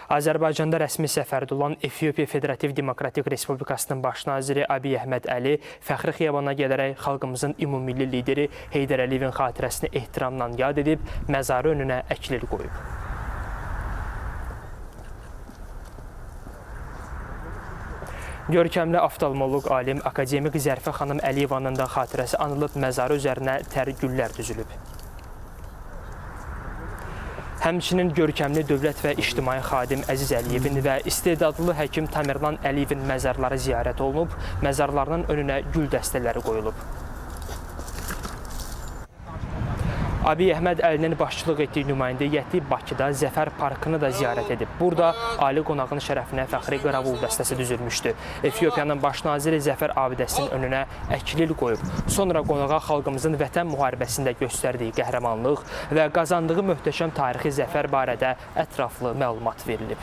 Azərbaycanda rəsmi səfərdə olan Efiopiya Federativ Demokratik Respublikasının baş naziri Abiy Əhməd Əli fəxri xiyabana gələrək xalqımızın ümummilli lideri Heydər Əliyevin xatirəsini ehtiramla yad edib, məzarı önünə əklil qoyub. Görkəmli oftalmoloq alim akademik Zərfə xanım Əliyevanın da xatirəsi anılıb, məzarı üzərinə təri güllər düzülüb. Həmçinin görkəmli dövlət və ictimai xadim Əziz Əliyevin və istedadlı həkim Tamerlan Əliyevin məzarları ziyarət olunub, məzarlarının önünə gül dəstələri qoyulub. Abiy Əhməd Əlinin başçılıq etdiyi nümayəndə heyəti Bakıda Zəfər parkını da ziyarət edib. Burada ali qonağın şərəfinə fəxri qaravul dəstəsi düzülmüşdü. Efiopiyanın baş naziri Zəfər abidəsinin önünə əklil qoyub. Sonra qonağa xalqımızın vətən müharibəsində göstərdiyi qəhrəmanlıq və qazandığı möhtəşəm tarixi zəfər barədə ətraflı məlumat verilib.